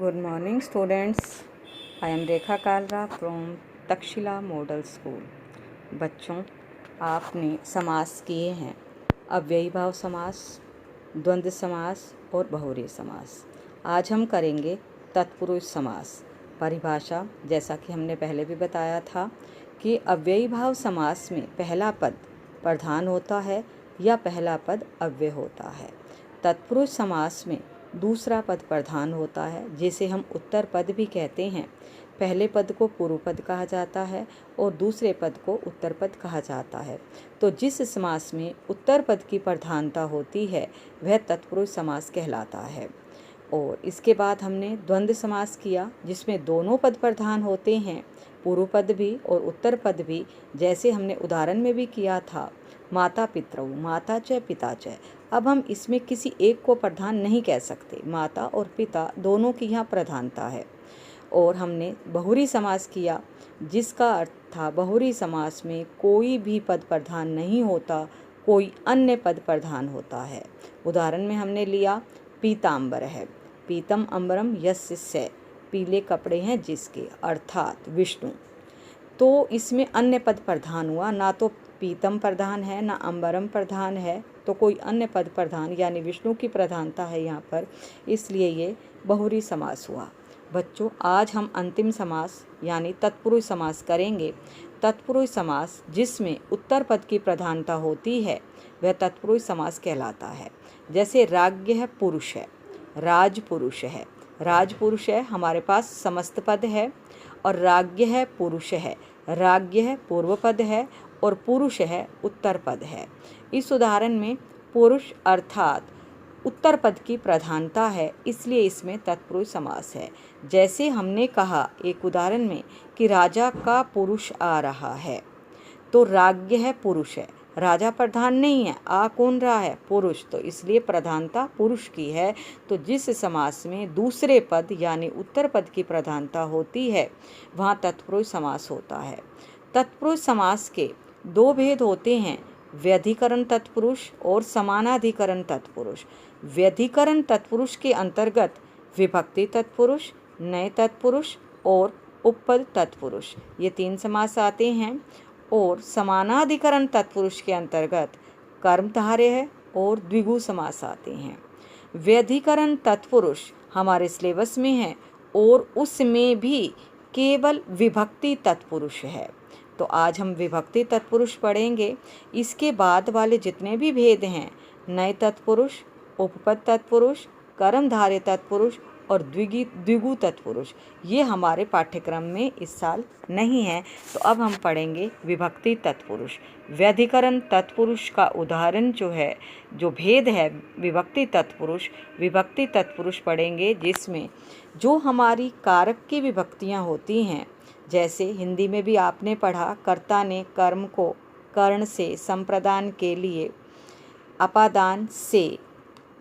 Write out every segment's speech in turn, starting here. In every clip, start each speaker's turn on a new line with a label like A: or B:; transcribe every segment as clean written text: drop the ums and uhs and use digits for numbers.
A: Good morning, students. I am Rekha Kalra from Takshashila model school. बच्चों, आपने समास किए हैं अव्ययी भाव समास, द्वंद्व समास और बहुव्रीहि समास। आज हम करेंगे तत्पुरुष समास। परिभाषा, जैसा कि हमने पहले भी बताया था कि अव्ययी भाव समास में पहला पद प्रधान होता है या पहला पद अव्यय होता है। तत्पुरुष समास में दूसरा पद प्रधान होता है, जिसे हम उत्तर पद भी कहते हैं। पहले पद को पूर्व पद कहा जाता है और दूसरे पद को उत्तर पद कहा जाता है। तो जिस समास में उत्तर पद की प्रधानता होती है वह तत्पुरुष समास कहलाता है। और इसके बाद हमने द्वंद्व समास किया, जिसमें दोनों पद प्रधान होते हैं, पूर्व पद भी और उत्तर पद भी। जैसे हमने उदाहरण में भी किया था, माता पितरौ, माता च पिता च। अब हम इसमें किसी एक को प्रधान नहीं कह सकते, माता और पिता दोनों की यहाँ प्रधानता है। और हमने बहुव्रीहि समास किया, जिसका अर्थ था बहुव्रीहि समास में कोई भी पद प्रधान नहीं होता, कोई अन्य पद प्रधान होता है। उदाहरण में हमने लिया पीताम्बर है, पीतम अम्बरम यस्य से, पीले कपड़े हैं जिसके, अर्थात विष्णु। तो इसमें अन्य पद प्रधान हुआ, ना तो पीतम प्रधान है ना अम्बरम प्रधान है, तो कोई अन्य पद प्रधान यानी विष्णु की प्रधानता है यहाँ पर, इसलिए ये बहुव्रीहि समास हुआ। बच्चों, आज हम अंतिम समास यानी तत्पुरुष समास करेंगे। तत्पुरुष समास जिसमें उत्तर पद की प्रधानता होती है वह तत्पुरुष समास कहलाता है। जैसे राज्ञः पुरुष है, राजपुरुष है। राजपुरुष है, हमारे पास समस्त पद है, और राज्ञः पुरुष है, राज्ञः पूर्व पद है और पुरुष है उत्तर पद है। इस उदाहरण में पुरुष अर्थात उत्तर पद की प्रधानता है, इसलिए इसमें तत्पुरुष समास है। जैसे हमने कहा एक उदाहरण में कि राजा का पुरुष आ रहा है, तो राज्ञः पुरुष है, राजा प्रधान नहीं है, आ कौन रहा है, पुरुष, तो इसलिए प्रधानता पुरुष की है। तो जिस समास में दूसरे पद यानी उत्तर पद की प्रधानता होती है वहाँ तत्पुरुष समास होता है। तत्पुरुष समास के दो भेद होते हैं, व्यधिकरण तत्पुरुष और समानाधिकरण तत्पुरुष। व्यधिकरण तत्पुरुष के अंतर्गत विभक्ति तत्पुरुष, नए तत्पुरुष और उपपद तत्पुरुष, ये तीन समास आते हैं। और समानाधिकरण तत्पुरुष के अंतर्गत कर्मधारय है और द्विगु समास आते हैं। व्यधिकरण तत्पुरुष हमारे सिलेबस में है और उसमें भी केवल विभक्ति तत्पुरुष है। तो आज हम विभक्ति तत्पुरुष पढ़ेंगे। इसके बाद वाले जितने भी भेद हैं, नए तत्पुरुष, उपपद तत्पुरुष, कर्मधारय तत्पुरुष और द्विगु तत्पुरुष, ये हमारे पाठ्यक्रम में इस साल नहीं है। तो अब हम पढ़ेंगे विभक्ति तत्पुरुष। व्यधिकरण तत्पुरुष का उदाहरण जो भेद है विभक्ति तत्पुरुष पढ़ेंगे, जिसमें जो हमारी कारक की विभक्तियाँ होती हैं। जैसे हिंदी में भी आपने पढ़ा, कर्ता ने कर्म को कर्ण से संप्रदान के लिए अपादान से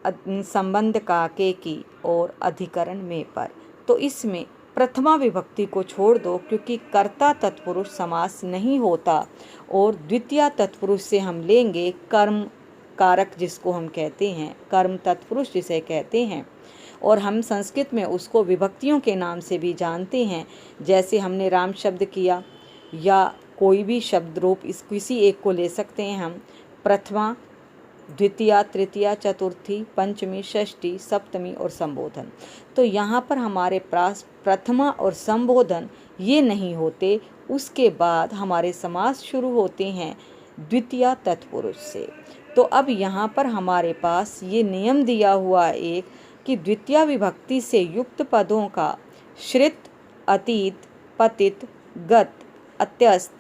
A: संबंध का के की और अधिकरण में पर। तो इसमें प्रथमा विभक्ति को छोड़ दो, क्योंकि कर्ता तत्पुरुष समास नहीं होता, और द्वितीय तत्पुरुष से हम लेंगे कर्म कारक, जिसको हम कहते हैं कर्म तत्पुरुष जिसे कहते हैं, और हम संस्कृत में उसको विभक्तियों के नाम से भी जानते हैं। जैसे हमने राम शब्द किया, या कोई भी शब्द रूप इस किसी एक को ले सकते हैं हम, प्रथमा, द्वितीया, तृतीया, चतुर्थी, पंचमी, षष्ठी, सप्तमी और संबोधन। तो यहाँ पर हमारे पास प्रथमा और संबोधन ये नहीं होते। उसके बाद हमारे समास शुरू होते हैं द्वितीया तत्पुरुष से। तो अब यहाँ पर हमारे पास ये नियम दिया हुआ एक कि द्वितीया विभक्ति से युक्त पदों का श्रित, अतीत, पतित, गत, अत्यस्त,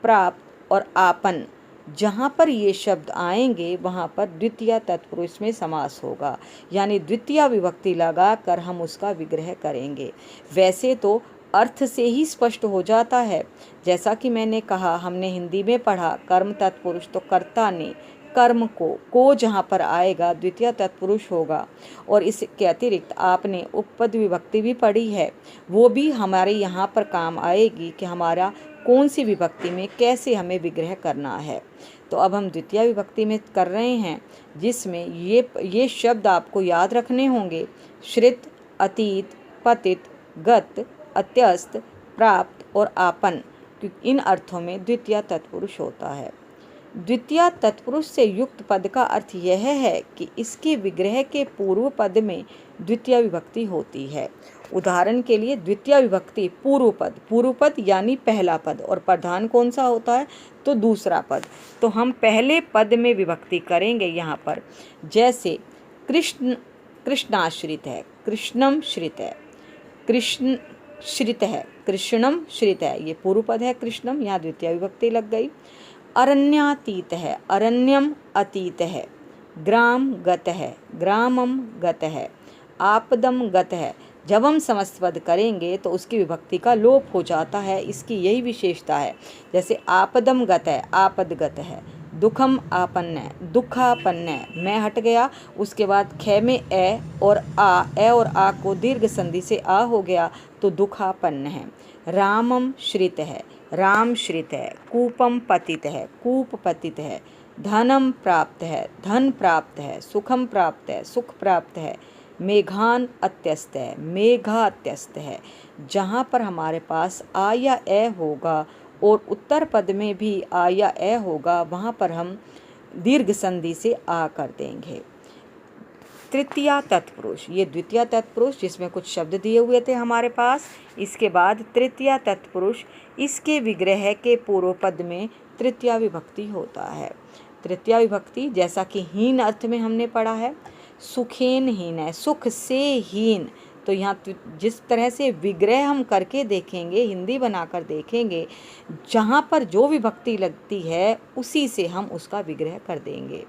A: प्राप्त और आपन, जहाँ पर ये शब्द आएंगे वहाँ पर द्वितीय तत्पुरुष में समास होगा, यानी द्वितीय विभक्ति लगाकर हम उसका विग्रह करेंगे। वैसे तो अर्थ से ही स्पष्ट हो जाता है। जैसा कि मैंने कहा, हमने हिंदी में पढ़ा कर्म तत्पुरुष, तो कर्ता ने कर्म को जहाँ पर आएगा द्वितीय तत्पुरुष होगा। और इसके अतिरिक्त आपने उपपद विभक्ति भी पढ़ी है, वो भी हमारे यहाँ पर काम आएगी कि हमारा कौन सी विभक्ति में कैसे हमें विग्रह करना है। तो अब हम द्वितीय विभक्ति में कर रहे हैं, जिसमें ये शब्द आपको याद रखने होंगे, श्रित, अतीत, पतित, गत, अत्यस्त, प्राप्त और आपन, इन अर्थों में द्वितीय तत्पुरुष होता है। द्वितीय तत्पुरुष से युक्त पद का अर्थ यह है कि इसके विग्रह के पूर्व पद में द्वितीय विभक्ति होती है। उदाहरण के लिए द्वितीय विभक्ति पूर्व पद यानी पहला पद, और प्रधान कौन सा होता है, तो दूसरा पद। तो हम पहले पद में विभक्ति करेंगे यहाँ पर, जैसे कृष्ण, कृष्णाश्रित है, कृष्णम श्रित है, कृष्ण श्रित है, कृष्णम श्रित है, ये पूर्व पद है कृष्णम, यहाँ द्वितीय विभक्ति लग गई। अरण्यातीत है, अरण्यम अतीत है, ग्राम गत है, ग्रामम गत है, आपदम गत है। जब हम समस्त पद करेंगे तो उसकी विभक्ति का लोप हो जाता है, इसकी यही विशेषता है। जैसे आपदम गत है, आपदगत है, दुखम आपन्न है, दुखापन्न है, मैं हट गया, उसके बाद ख में ए और आ को दीर्घ संधि से आ हो गया तो दुखापन्न है। रामम श्रित है, राम श्रित है, कूपम पतित है, कूप पतित है, धनम प्राप्त है, धन प्राप्त है, सुखम प्राप्त है, सुख प्राप्त है, मेघान अत्यस्त है, मेघा अत्यस्त है। जहाँ पर हमारे पास आ या ए होगा और उत्तर पद में भी आ या ए होगा, वहाँ पर हम दीर्घ संधि से आ कर देंगे। तृतीय तत्पुरुष, ये द्वितीय तत्पुरुष जिसमें कुछ शब्द दिए हुए थे हमारे पास। इसके बाद तृतीय तत्पुरुष, इसके विग्रह के पूर्व पद में तृतीय विभक्ति होता है। तृतीय विभक्ति जैसा कि हीन अर्थ में हमने पढ़ा है, सुखेन हीन है, सुख से हीन। तो यहाँ जिस तरह से विग्रह हम करके देखेंगे, हिंदी बनाकर देखेंगे, जहाँ पर जो विभक्ति लगती है उसी से हम उसका विग्रह कर देंगे।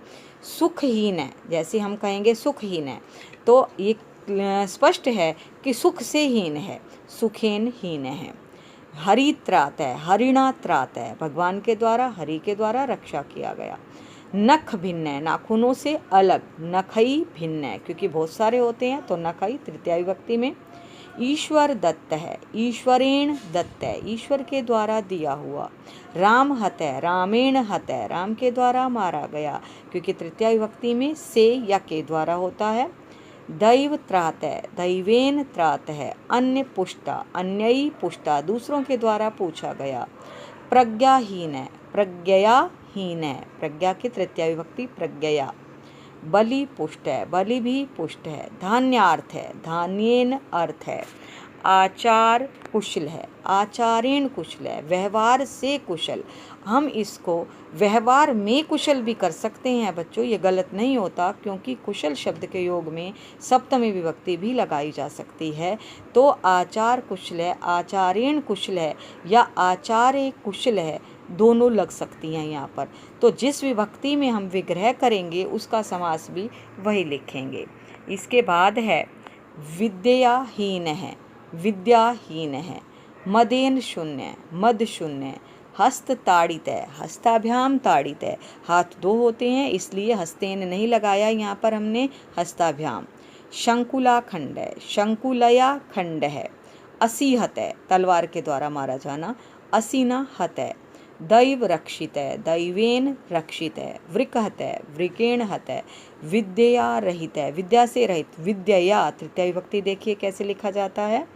A: सुखहीन है, जैसे हम कहेंगे सुखहीन है, तो ये स्पष्ट है कि सुख से हीन है, सुखेन हीन है। हरित्रात है, हरिणात्रात है, भगवान के द्वारा, हरि के द्वारा रक्षा किया गया। नख भिन्न है, नाखूनों से अलग, नखई भिन्न है, क्योंकि बहुत सारे होते हैं तो नखई तृतीय विभक्ति में। ईश्वर दत्त है, ईश्वरेण दत्त है, ईश्वर के द्वारा दिया हुआ। राम हत है, रामेण हत है, राम के द्वारा मारा गया, क्योंकि तृतीय विभक्ति में से या के द्वारा होता है। दैव त्रात है, दैवेन त्रात है, अन्य पुष्टा, अन्यई पुष्टा, दूसरों के द्वारा पूछा गया। प्रज्ञाहीन है, प्रज्ञयाहीन है, प्रज्ञा की तृतीय विभक्ति प्रज्ञया। बलि पुष्ट है, बलि भी पुष्ट है। धान्यार्थ है, धान्येन अर्थ है। आचार कुशल है, आचारेण कुशल है, व्यवहार से कुशल। हम इसको व्यवहार में कुशल भी कर सकते हैं बच्चों, ये गलत नहीं होता, क्योंकि कुशल शब्द के योग में सप्तमी विभक्ति भी लगाई जा सकती है। तो आचार कुशल है, आचारेण कुशल है या आचार्य कुशल है, दोनों लग सकती हैं यहाँ पर। तो जिस विभक्ति में हम विग्रह करेंगे उसका समास भी वही लिखेंगे। इसके बाद है विद्याहीन है, विद्याहीन है। मदेन शून्य है, मद शून्य है। हस्त ताड़ित है, हस्ताभ्याम ताड़ित है, हाथ दो होते हैं इसलिए हस्तेन नहीं लगाया यहाँ पर हमने, हस्ताभ्याम। शंकुला खंड है, शंकुलया खंड है। असीहत है, तलवार के द्वारा मारा जाना, असीना हत है। दैव रक्षित है, दैवेन रक्षित है। वृकहत है, वृकेण हत है। विद्या रहित है, विद्या से रहित, विद्या तृतीय विभक्ति देखिए कैसे लिखा जाता है।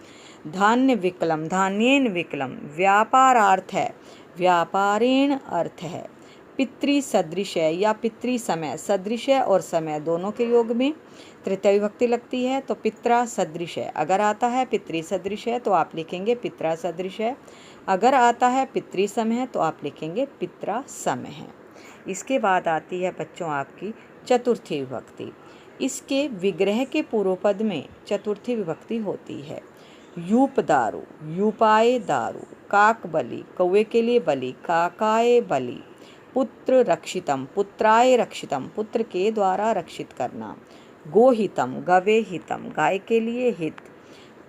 A: धान्य विकलम, धान्येन विकलम। व्यापारार्थ है, व्यापारेण अर्थ है। पितृ सदृश है या पितृ समय, सदृश है और समय दोनों के योग में तृतीय विभक्ति लगती है, तो पित्रा सदृश है। अगर आता है पितृ सदृश है तो आप लिखेंगे पित्रा सदृश है, अगर आता है पितृ सम है तो आप लिखेंगे पित्रा सम है। इसके बाद आती है बच्चों आपकी चतुर्थी विभक्ति। इसके विग्रह के पूर्व पद में चतुर्थी विभक्ति होती है। यूप दारू, यूपाए दारू। काक बलि, कौवे के लिए बलि, काकाए बलि। पुत्र रक्षितम, पुत्राय रक्षितम, पुत्र के द्वारा रक्षित करना। गोहितम, गवे हितम, गाय के लिए हित।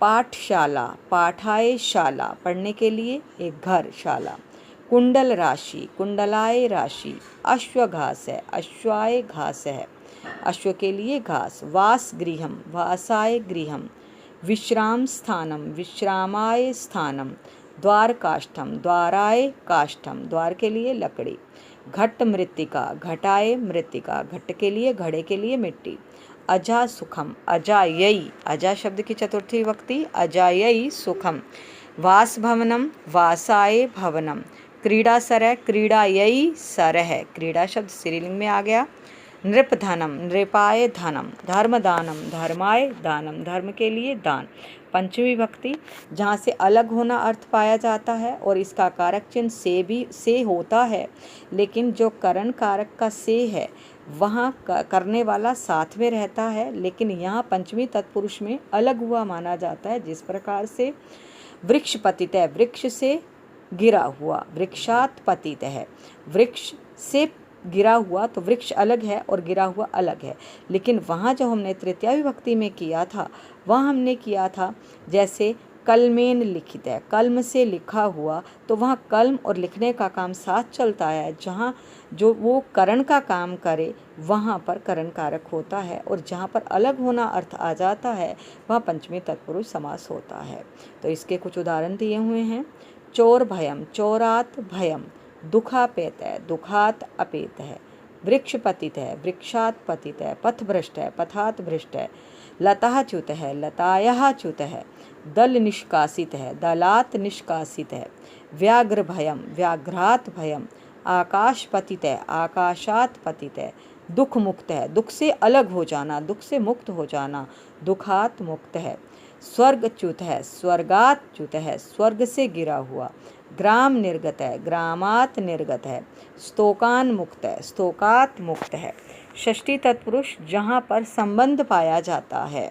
A: पाठशाला, पाठाए शाला, पढ़ने के लिए एक घर, शाला। कुंडल राशि, कुंडलाए राशि। अश्व घास है, अश्वाय घास है, अश्व के लिए घास। वास गृहम, वासाय गृहम। विश्राम स्थानम, विश्रामाय स्थानम। द्वार काष्ठम, द्वाराय काष्ठम, द्वार के लिए लकड़ी। घट मृत्तिका, घटाए मृत्तिका, घट के लिए घड़े के लिए मिट्टी। अजा सुखम, अजायई, अजा शब्द की चतुर्थी विभक्ति अजायई सुखम। वासभवनम, वासाय भवनम। क्रीडासरः, क्रीडायै सरः, क्रीडा शब्द स्त्रीलिंग में आ गया। नृपधनम, नृपाय धनम। धर्मदानम, धर्माय दानम, धर्म के लिए दान। पंचमी विभक्ति जहाँ से अलग होना अर्थ पाया जाता है और इसका कारक चिन्ह से होता है, लेकिन जो करण कारक का से है वहाँ करने वाला साथ में रहता है, लेकिन यहाँ पंचमी तत्पुरुष में अलग हुआ माना जाता है। जिस प्रकार से वृक्ष पतित है, वृक्ष से गिरा हुआ, वृक्षात पतित है, वृक्ष से गिरा हुआ, तो वृक्ष अलग है और गिरा हुआ अलग है। लेकिन वहाँ जो हमने तृतीया विभक्ति में किया था, वहाँ हमने किया था जैसे कलमेन लिखित है, कलम से लिखा हुआ, तो वहाँ कलम और लिखने का काम साथ चलता है। जहाँ जो वो करण का काम करे वहाँ पर करण कारक होता है, और जहाँ पर अलग होना अर्थ आ जाता है वहाँ पंचमी तत्पुरुष समास होता है। तो इसके कुछ उदाहरण दिए हुए हैं। चोर भयम, चोरात भयम। दुखापेत है, दुखात अपेत है। वृक्ष पतित है, वृक्षात पतित है। पथ भ्रष्ट है, पथात भ्रष्ट है। लताः च्युत है, लतायाः च्युत है। दल निष्कासित है, दलात निष्कासित है। व्याघ्र भयम, व्याघ्रात भयम। आकाश पतित है, आकाशात पतित है। दुख मुक्त है, दुख से अलग हो जाना, दुख से मुक्त हो जाना, दुखात मुक्त है। स्वर्ग च्युत है, स्वर्गात च्युत है, स्वर्ग से गिरा हुआ। ग्राम निर्गत है, ग्रामात निर्गत है। स्तोकान मुक्त है, स्तोकात मुक्त है। षष्ठी तत्पुरुष जहाँ पर संबंध पाया जाता है,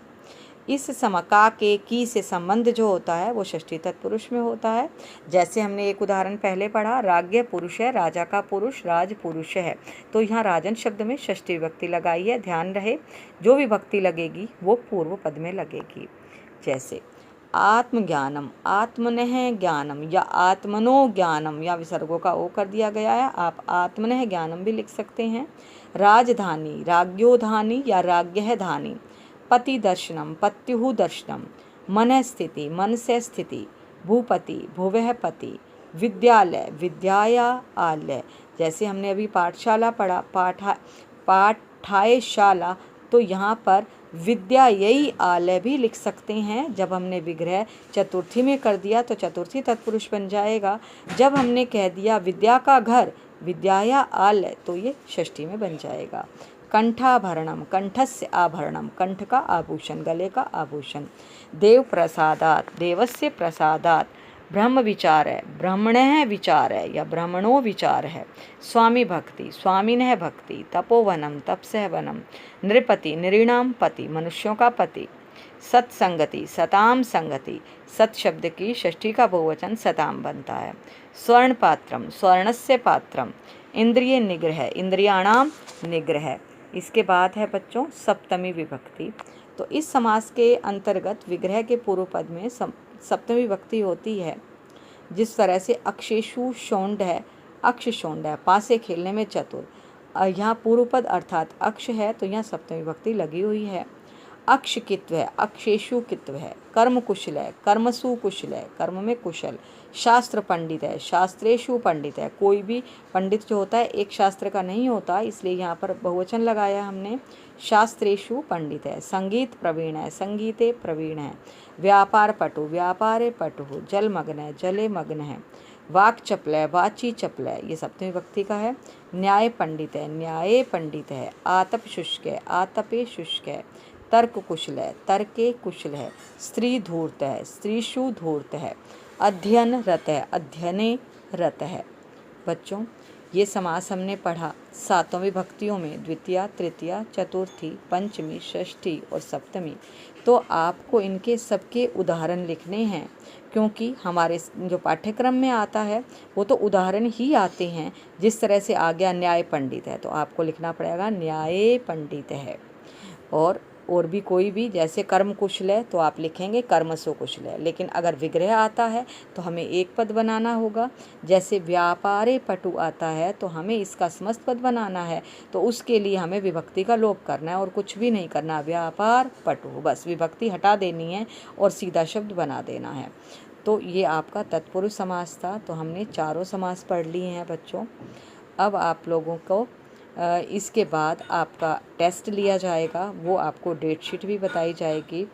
A: इस समका के की से संबंध जो होता है वो षष्ठी तत्पुरुष में होता है। जैसे हमने एक उदाहरण पहले पढ़ा, राज्ञ पुरुष है, राजा का पुरुष राज पुरुष है, तो यहाँ राजन शब्द में षष्ठी विभक्ति लगाई है। ध्यान रहे जो विभक्ति लगेगी वो पूर्व पद में लगेगी। जैसे आत्मज्ञानम, आत्मनः ज्ञानम या आत्मनो ज्ञानम, या विसर्गों का ओ कर दिया गया है, आप आत्मनः ज्ञानम भी लिख सकते हैं। राजधानी, राज्ञोधानी या राज्ञः धानी। पति दर्शनम, पत्युः दर्शनम। मन स्थिति, मन से स्थिति। भूपति, भुवः पति। विद्यालय, विद्याया आलय। जैसे हमने अभी पाठशाला पढ़ा, पाठायशाला, तो यहाँ पर विद्यायी आलय भी लिख सकते हैं। जब हमने विग्रह चतुर्थी में कर दिया तो चतुर्थी तत्पुरुष बन जाएगा। जब हमने कह दिया विद्या का घर, विद्याया आलय, तो ये षष्ठी में बन जाएगा। कंठाभरणम, कंठस्य आभरणम, कंठ का आभूषण, गले का आभूषण। देव प्रसादात, देवस्य प्रसादात। ब्रह्म विचार है, ब्रह्मणः विचार है या ब्रह्मणो विचार है। स्वामी भक्ति, स्वामिनः भक्ति। तपोवनम, तपसः वनम। नृपति, नृणाम पति, मनुष्यों का पति। सत्संगति, सताम संगति। सत शब्द की षष्ठी का बहुवचन सताम बनता है। स्वर्ण पात्रम, स्वर्णस्य पात्रम। इंद्रिय निग्रह, इंद्रियाणाम निग्रह। इसके बाद है बच्चों सप्तमी विभक्ति। तो इस समास के अंतर्गत विग्रह के पूर्व पद में सप्तमी विभक्ति होती है। जिस तरह से अक्षेषु शोंड है, अक्ष शोंड है, पासे खेलने में चतुर। यहाँ पूर्व पद अर्थात अक्ष है, तो यहाँ सप्तमी विभक्ति लगी हुई है। अक्ष कित्व है, अक्षेषु कित्व है। कर्म कुशल है, कर्मसु कुशल है, कर्म में कुशल। शास्त्र पंडित है, शास्त्रेषु पंडित है। कोई भी पंडित जो होता है एक शास्त्र का नहीं होता, इसलिए यहाँ पर बहुवचन लगाया हमने। शास्त्रेषु पंडित है। संगीत प्रवीण है, संगीते प्रवीण है। व्यापार पटु, व्यापारे पटु। जलमग्न है, जले मग्न है। वाक चपल है, वाची चपल है, ये सप्तमी विभक्ति का है। न्याय पंडित है, न्याये पंडित है। आतप शुष्क है, आतपे शुष्क है। तर्क कुशल है, तर्के कुशल है। स्त्री धूर्त है, स्त्रीषु धूर्त है। अध्ययन रत है, अध्ययने रत है। बच्चों ये समास हमने पढ़ा सातों विभक्तियों में, द्वितीया, तृतीया, चतुर्थी, पंचमी, षष्ठी और सप्तमी। तो आपको इनके सबके उदाहरण लिखने हैं, क्योंकि हमारे जो पाठ्यक्रम में आता है वो तो उदाहरण ही आते हैं। जिस तरह से आ गया न्याय पंडित है, तो आपको लिखना पड़ेगा न्याय पंडित है। और भी कोई भी, जैसे कर्म कुशल है तो आप लिखेंगे कर्मसु कुशल है। लेकिन अगर विग्रह आता है तो हमें एक पद बनाना होगा। जैसे व्यापारे पटु आता है तो हमें इसका समस्त पद बनाना है, तो उसके लिए हमें विभक्ति का लोप करना है और कुछ भी नहीं करना। व्यापार पटु, बस विभक्ति हटा देनी है और सीधा शब्द बना देना है। तो ये आपका तत्पुरुष समास था। तो हमने चारों समास पढ़ लिए हैं बच्चों। अब आप लोगों को इसके बाद आपका टेस्ट लिया जाएगा, वो आपको डेट शीट भी बताई जाएगी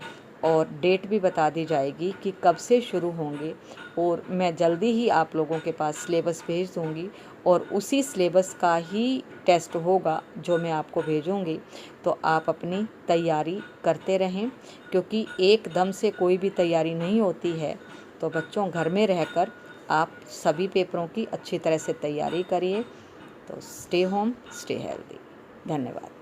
A: और डेट भी बता दी जाएगी कि कब से शुरू होंगे। और मैं जल्दी ही आप लोगों के पास सिलेबस भेज दूँगी और उसी सिलेबस का ही टेस्ट होगा जो मैं आपको भेजूँगी। तो आप अपनी तैयारी करते रहें, क्योंकि एकदम से कोई भी तैयारी नहीं होती है। तो बच्चों, घर में रहकर आप सभी पेपरों की अच्छी तरह से तैयारी करिए। तो स्टे होम, स्टे हेल्दी। धन्यवाद।